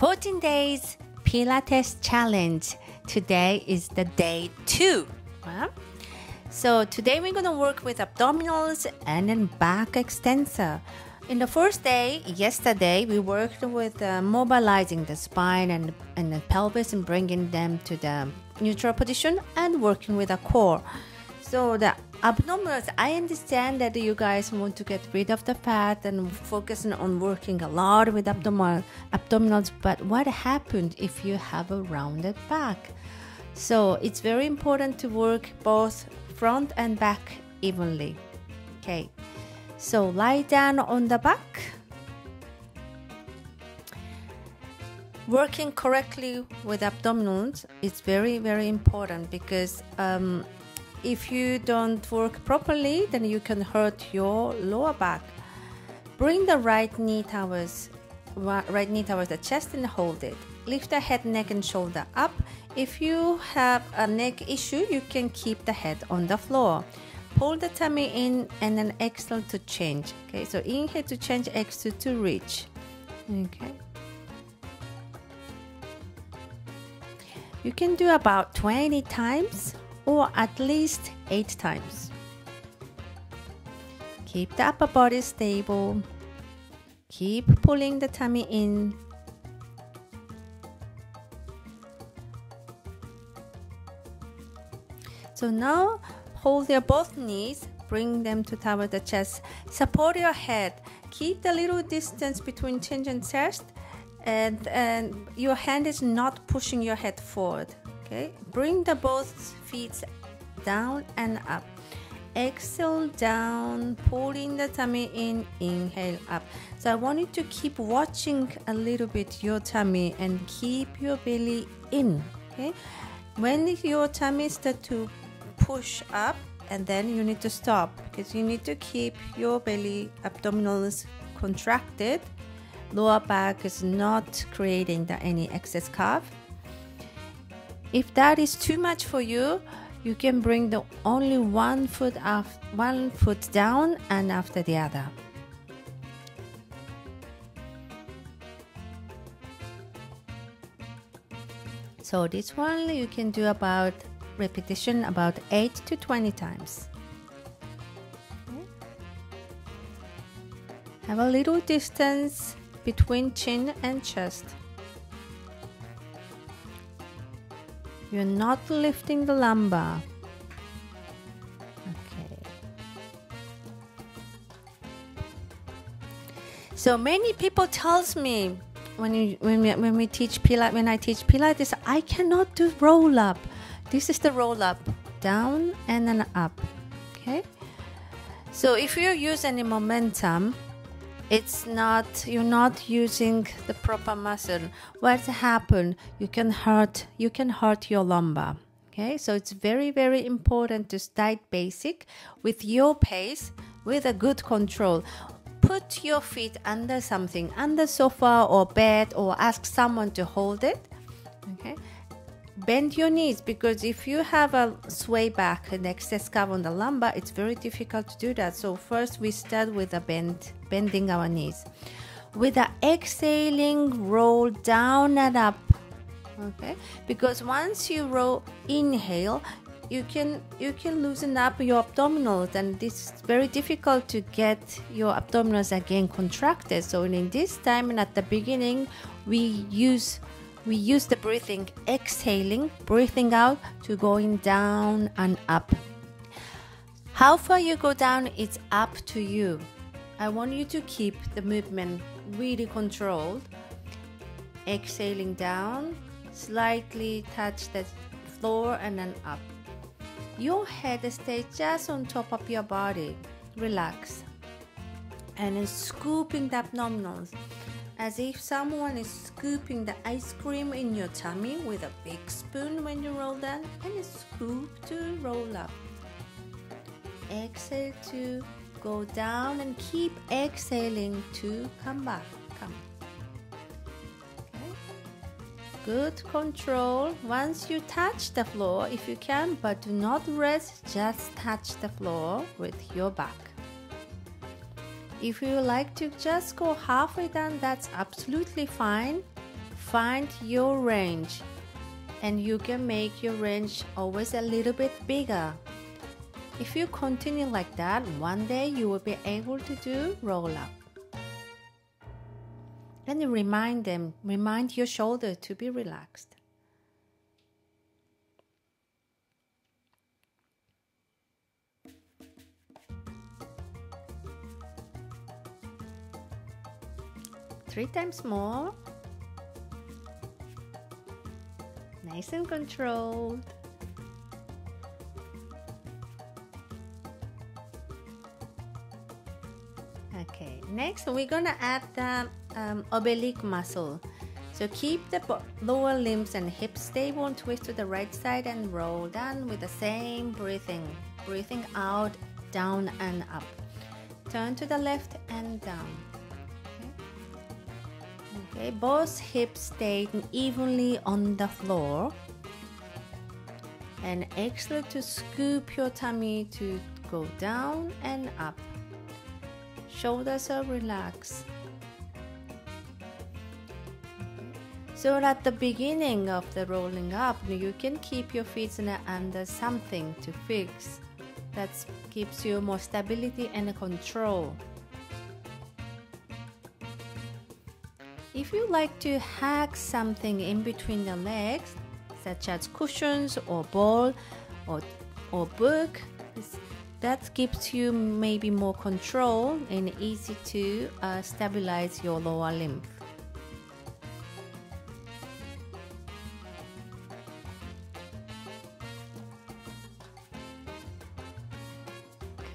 14 days Pilates challenge. Today is the day 2. So today we're going to work with abdominals and then back extensor. In the first day, yesterday, we worked with mobilizing the spine and the pelvis and bringing them to the neutral position and working with the core. So the abdominals, I understand that you guys want to get rid of the fat and focusing on working a lot with abdominals, but what happened if you have a rounded back? So it's very important to work both front and back evenly. Okay. So lie down on the back. Working correctly with abdominals is very, very important because if you don't work properly, then you can hurt your lower back. Bring the right knee towards the chest and hold it. Lift the head, neck, and shoulder up. If you have a neck issue, you can keep the head on the floor. Pull the tummy in and then exhale to change. Okay, so inhale to change, exhale to reach. Okay. You can do about 20 times or at least 8 times. Keep the upper body stable. Keep pulling the tummy in. So now hold your both knees, bring them to toward the chest, support your head, keep the little distance between chin and chest, and your hand is not pushing your head forward. Okay, bring the both feet down and up. Exhale down, pulling the tummy in, inhale up. So I want you to keep watching a little bit your tummy and keep your belly in. Okay, when your tummy starts to push up, and then you need to stop because you need to keep your belly abdominals contracted. Lower back is not creating any excess curve. If that is too much for you, you can bring the only one foot down and after the other. So this one you can do about repetition about 8 to 20 times. Okay. Have a little distance between chin and chest. You're not lifting the lumbar. Okay. So many people tells me when I teach Pilates, I cannot do roll up. This is the roll up, down and then up. Okay. So if you use any momentum, you're not using the proper muscle. What's happened? You can hurt your lumbar. Okay. So it's very, very important to start basic with your pace, with a good control. Put your feet under something, under sofa or bed, or ask someone to hold it. Okay. Bend your knees because if you have a sway back and excess curve on the lumbar, it's very difficult to do that. So first we start with a bending our knees. With the exhaling, roll down and up. Okay, because once you inhale, you can loosen up your abdominals, and this is very difficult to get your abdominals again contracted. So in this time and at the beginning, we use the breathing, exhaling, breathing out to going down and up. How far you go down, it's up to you. I want you to keep the movement really controlled. Exhaling down, slightly touch the floor and then up. Your head stays just on top of your body. Relax. And then scooping the abdominals. As if someone is scooping the ice cream in your tummy with a big spoon when you roll down, and scoop to roll up. Exhale to go down and keep exhaling to come back. Come. Okay. Good control. Once you touch the floor, if you can, but do not rest, just touch the floor with your back. If you like to just go halfway down, that's absolutely fine. find your range, and you can make your range always a little bit bigger. If you continue like that, one day you will be able to do roll up. And you remind your shoulder to be relaxed. Three times more. Nice and controlled. Okay, next we're gonna add the oblique muscle. So keep the lower limbs and hips stable and twist to the right side and roll down with the same breathing. Breathing out, down and up. Turn to the left and down. Okay, both hips stay evenly on the floor. And exhale to scoop your tummy to go down and up. Shoulders are relaxed. So at the beginning of the rolling up, you can keep your feet under something to fix. That gives you more stability and control. If you like to hack something in between the legs, such as cushions or ball or book, that gives you maybe more control and easy to stabilize your lower limb.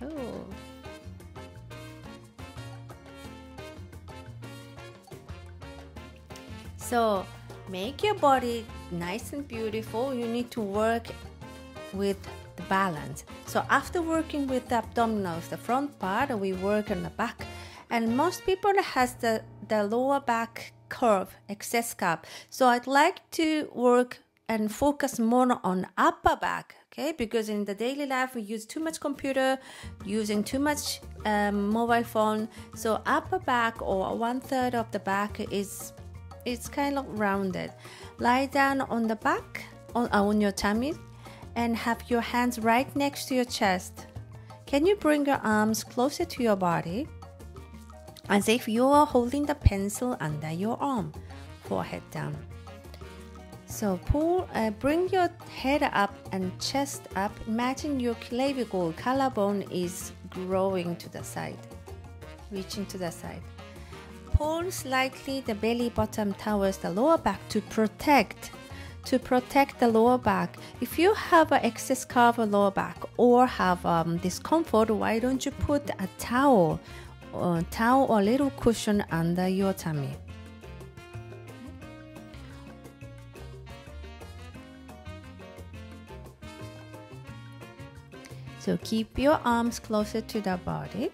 Cool. So make your body nice and beautiful. You need to work with the balance. So after working with the abdominals, the front part, we work on the back. And most people has the lower back curve, excess curve. So I'd like to work and focus more on upper back, okay? Because in the daily life, we use too much computer, using too much mobile phone. So upper back or 1/3 of the back is kind of rounded. Lie down on the back, on your tummy, and have your hands right next to your chest. Can you bring your arms closer to your body? As if you are holding the pencil under your arm, forehead down. So bring your head up and chest up. Imagine your clavicle, collarbone is growing to the side, reaching to the side. Pull slightly the belly button towards the lower back to protect the lower back. If you have an excess curve lower back or have discomfort, why don't you put a towel or a little cushion under your tummy? So keep your arms closer to the body.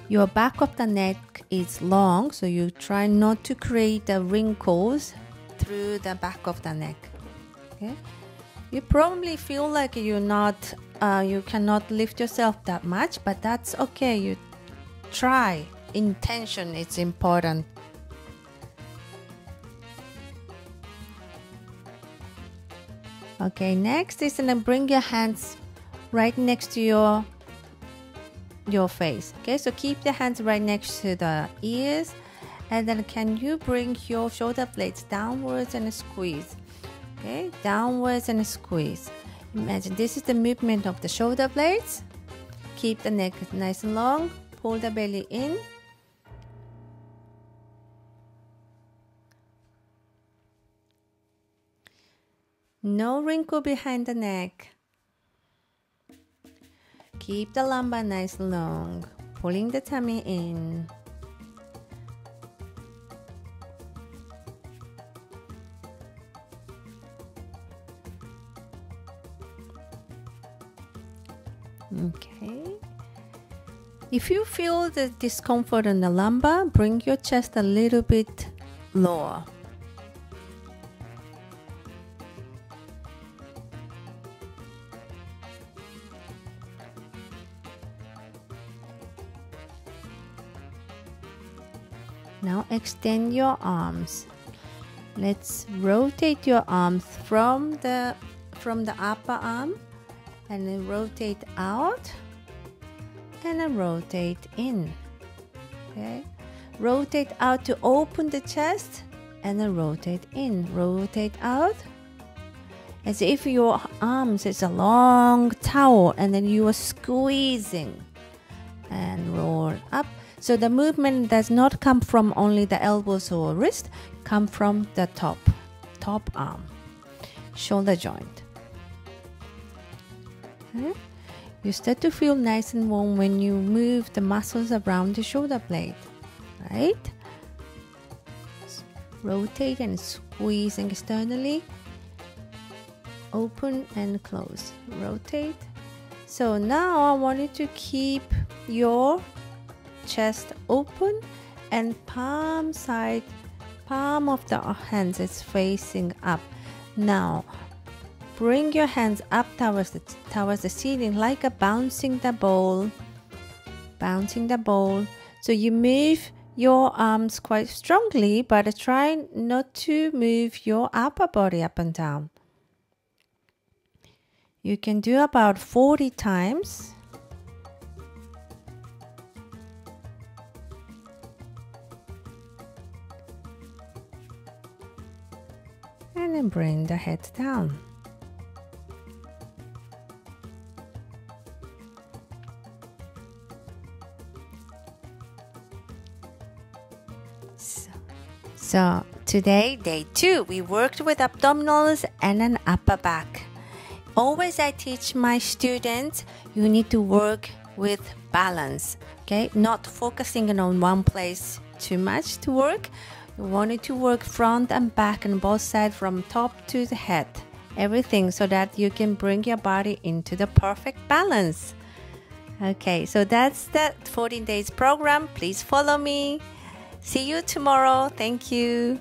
Your back of the neck is long, so you try not to create the wrinkles through the back of the neck. Okay? You probably feel like you cannot lift yourself that much, but that's okay. You try. Intention is important. Okay, next is bring your hands right next to your face. Okay, so keep the hands right next to the ears, and then can you bring your shoulder blades downwards and squeeze? Okay, downwards and squeeze. Imagine this is the movement of the shoulder blades. Keep the neck nice and long. Pull the belly in. No wrinkle behind the neck. Keep the lumbar nice and long, pulling the tummy in. Okay. If you feel the discomfort in the lumbar, bring your chest a little bit lower. Now extend your arms. Let's rotate your arms from the upper arm, and then rotate out, and then rotate in. Okay, rotate out to open the chest, and then rotate in, rotate out, as if your arms is a long towel, and then you are squeezing, and roll up. So the movement does not come from only the elbows or wrist, come from the top arm, shoulder joint. Okay. You start to feel nice and warm when you move the muscles around the shoulder blade, right? Rotate and squeezing externally, open and close, rotate. So now I want you to keep your chest open, and palm of the hands is facing up. Now bring your hands up towards the ceiling, like a bouncing the ball. So you move your arms quite strongly, but try not to move your upper body up and down. You can do about 40 times. And then bring the head down. So today, day 2, we worked with abdominals and an upper back. Always I teach my students, you need to work with balance, okay? Not focusing on one place too much to work. You want it to work front and back and both sides, from top to the head. Everything, so that you can bring your body into the perfect balance. Okay, so that's the 14 days program. Please follow me. See you tomorrow. Thank you.